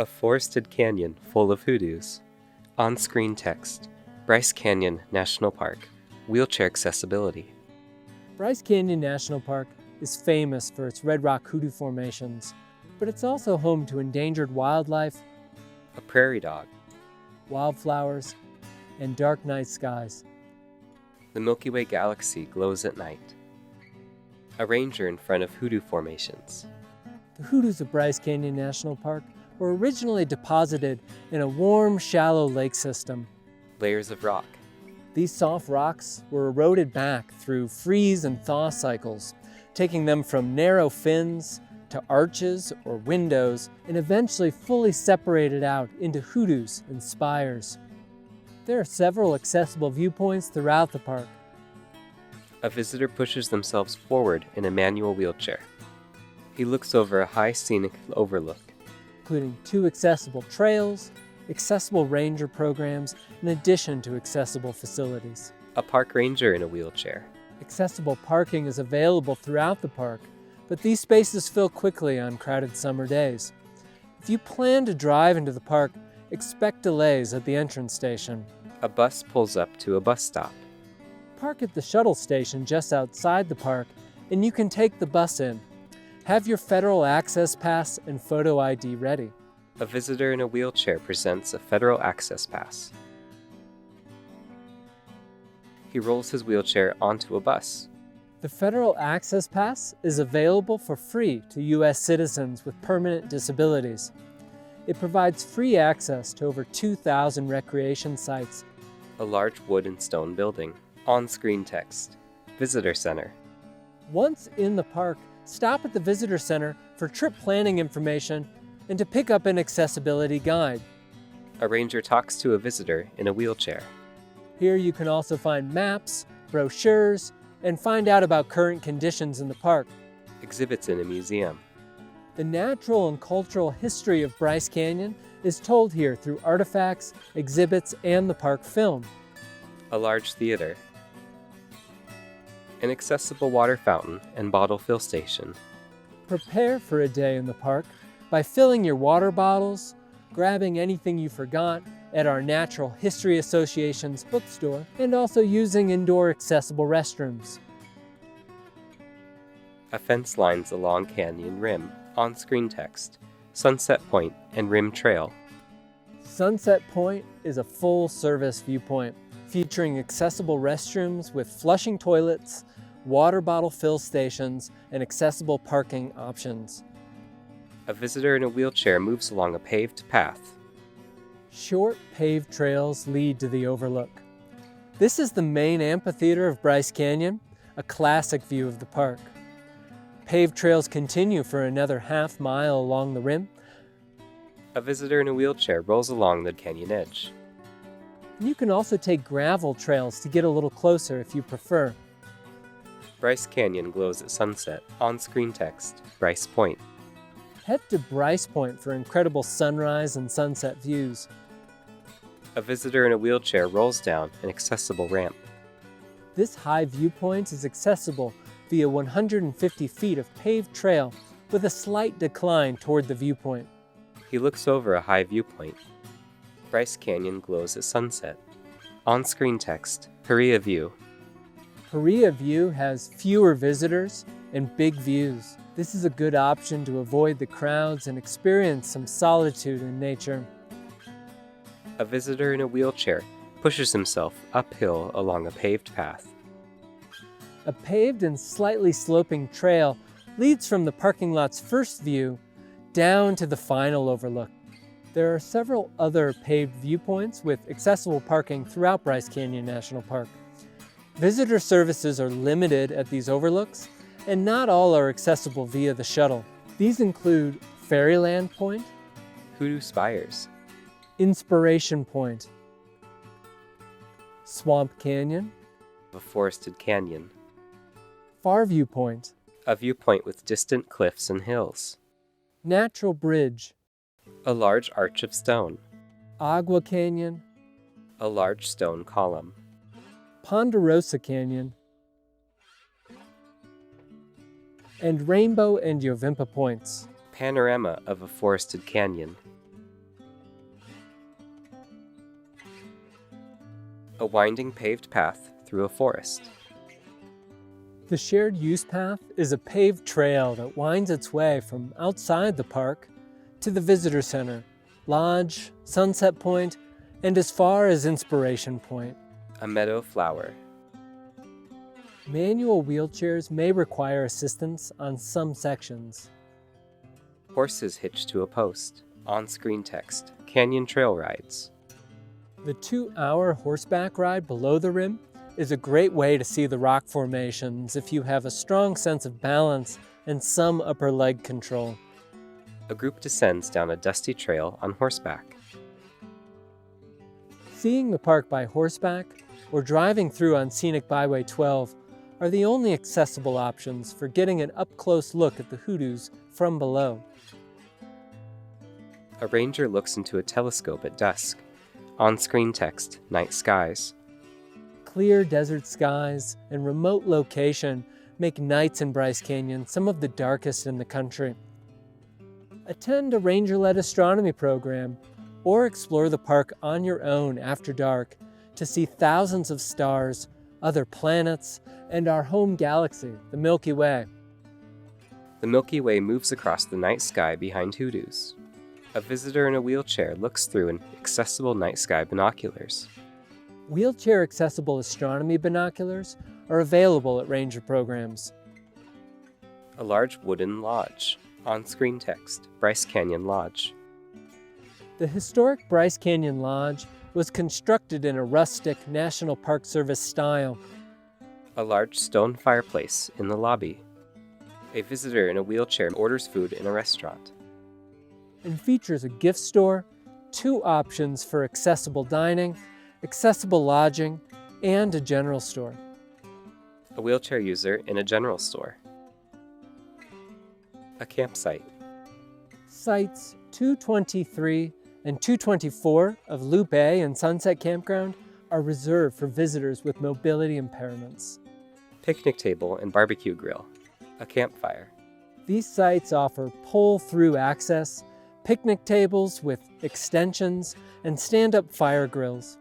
A forested canyon full of hoodoos. On-screen text. Bryce Canyon National Park. Wheelchair accessibility. Bryce Canyon National Park is famous for its red rock hoodoo formations, but it's also home to endangered wildlife, A prairie dog. wildflowers, and dark night skies. The Milky Way galaxy glows at night. A ranger in front of hoodoo formations. The hoodoos of Bryce Canyon National Park were originally deposited in a warm, shallow lake system. Layers of rock. These soft rocks were eroded back through freeze and thaw cycles, taking them from narrow fins to arches or windows, and eventually fully separated out into hoodoos and spires. There are several accessible viewpoints throughout the park. A visitor pushes themselves forward in a manual wheelchair. He looks over a high scenic overlook. Including 2 accessible trails, accessible ranger programs, in addition to accessible facilities. A park ranger in a wheelchair. Accessible parking is available throughout the park, but these spaces fill quickly on crowded summer days. If you plan to drive into the park, expect delays at the entrance station. A bus pulls up to a bus stop. Park at the shuttle station just outside the park, and you can take the bus in. Have your federal access pass and photo ID ready. A visitor in a wheelchair presents a federal access pass. He rolls his wheelchair onto a bus. The Federal Access Pass is available for free to U.S. citizens with permanent disabilities. It provides free access to over 2,000 recreation sites. A large wood and stone building. On-screen text. Visitor Center. Once in the park, stop at the Visitor Center for trip planning information and to pick up an accessibility guide. A ranger talks to a visitor in a wheelchair. Here you can also find maps, brochures, and find out about current conditions in the park. Exhibits in a museum. The natural and cultural history of Bryce Canyon is told here through artifacts, exhibits, and the park film. A large theater. An accessible water fountain and bottle fill station. Prepare for a day in the park by filling your water bottles, grabbing anything you forgot at our Natural History Association's bookstore, and also using indoor accessible restrooms. A fence lines the long canyon rim. On-screen text. Sunset Point and Rim Trail. Sunset Point is a full-service viewpoint featuring accessible restrooms with flushing toilets, water bottle fill stations, and accessible parking options. A visitor in a wheelchair moves along a paved path. Short paved trails lead to the overlook. This is the main amphitheater of Bryce Canyon, a classic view of the park. Paved trails continue for another half mile along the rim. A visitor in a wheelchair rolls along the canyon edge. You can also take gravel trails to get a little closer if you prefer. Bryce Canyon glows at sunset. On-screen text. Bryce Point. Head to Bryce Point for incredible sunrise and sunset views. A visitor in a wheelchair rolls down an accessible ramp. This high viewpoint is accessible via 150 feet of paved trail with a slight decline toward the viewpoint. He looks over a high viewpoint. Bryce Canyon glows at sunset. On-screen text. Korea View. Korea View has fewer visitors and big views. This is a good option to avoid the crowds and experience some solitude in nature. A visitor in a wheelchair pushes himself uphill along a paved path. A paved and slightly sloping trail leads from the parking lot's first view down to the final overlook. There are several other paved viewpoints with accessible parking throughout Bryce Canyon National Park. Visitor services are limited at these overlooks, and not all are accessible via the shuttle. These include Fairyland Point, Hoodoo Spires. Inspiration Point, Swamp Canyon, A forested canyon. Farview Point, A viewpoint with distant cliffs and hills. Natural Bridge, A large arch of stone. Agua Canyon, A large stone column. Ponderosa Canyon, and Rainbow and Yovimpa Points. Panorama of a forested canyon. A winding paved path through a forest. The shared use path is a paved trail that winds its way from outside the park to the visitor center, lodge, Sunset Point, and as far as Inspiration Point. A meadow flower. Manual wheelchairs may require assistance on some sections. Horses hitched to a post. On-screen text. Canyon trail rides. The 2-hour horseback ride below the rim is a great way to see the rock formations if you have a strong sense of balance and some upper leg control. A group descends down a dusty trail on horseback. Seeing the park by horseback or driving through on Scenic Byway 12 are the only accessible options for getting an up-close look at the hoodoos from below. A ranger looks into a telescope at dusk. On-screen text, night skies. Clear desert skies and remote location make nights in Bryce Canyon some of the darkest in the country. Attend a ranger-led astronomy program or explore the park on your own after dark to see thousands of stars, other planets, and our home galaxy, the Milky Way. The Milky Way moves across the night sky behind hoodoos. A visitor in a wheelchair looks through an accessible night sky binoculars. Wheelchair-accessible astronomy binoculars are available at ranger programs. A large wooden lodge. On-screen text, Bryce Canyon Lodge. The historic Bryce Canyon Lodge was constructed in a rustic National Park Service style. A large stone fireplace in the lobby. A visitor in a wheelchair orders food in a restaurant. And features a gift store, 2 options for accessible dining, accessible lodging, and a general store. A wheelchair user in a general store. A campsite. Sites 223 and 224 of Loop A and Sunset Campground are reserved for visitors with mobility impairments. Picnic table and barbecue grill. A campfire. These sites offer pull-through access, picnic tables with extensions, and stand-up fire grills.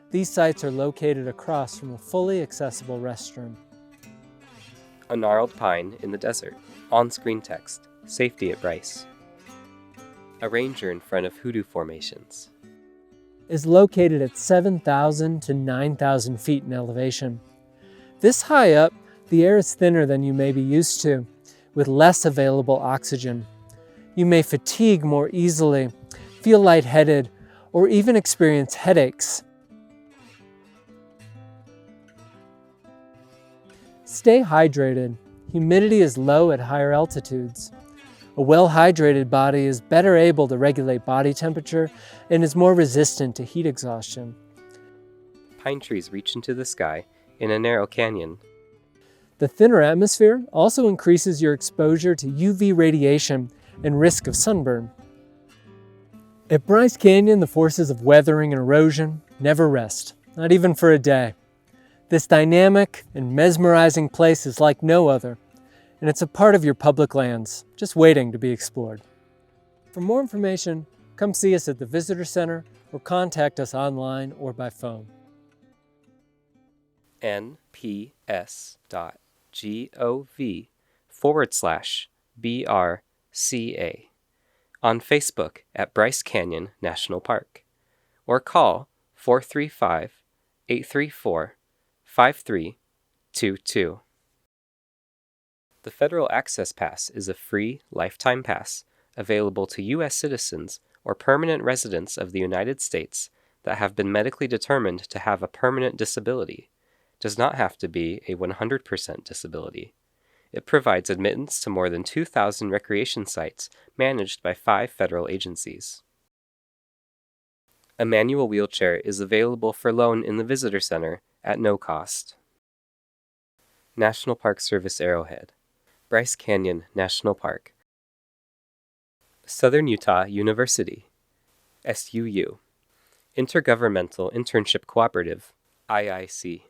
These sites are located across from a fully accessible restroom. A gnarled pine in the desert. On-screen text, safety at Bryce. A ranger in front of hoodoo formations. Is located at 7,000 to 9,000 feet in elevation. This high up, the air is thinner than you may be used to, with less available oxygen. You may fatigue more easily, feel lightheaded, or even experience headaches. Stay hydrated. Humidity is low at higher altitudes. A well-hydrated body is better able to regulate body temperature and is more resistant to heat exhaustion. Pine trees reach into the sky in a narrow canyon. The thinner atmosphere also increases your exposure to UV radiation and risk of sunburn. At Bryce Canyon, the forces of weathering and erosion never rest, not even for a day. This dynamic and mesmerizing place is like no other, and it's a part of your public lands, just waiting to be explored. For more information, come see us at the Visitor Center or contact us online or by phone. nps.gov/BRCA on Facebook at Bryce Canyon National Park, or call 435-834-5322. The Federal Access Pass is a free lifetime pass available to U.S. citizens or permanent residents of the United States that have been medically determined to have a permanent disability. Does not have to be a 100% disability. It provides admittance to more than 2,000 recreation sites managed by 5 federal agencies. A manual wheelchair is available for loan in the Visitor Center at no cost. National Park Service Arrowhead. Bryce Canyon National Park. Southern Utah University. SUU. Intergovernmental Internship Cooperative. IIC.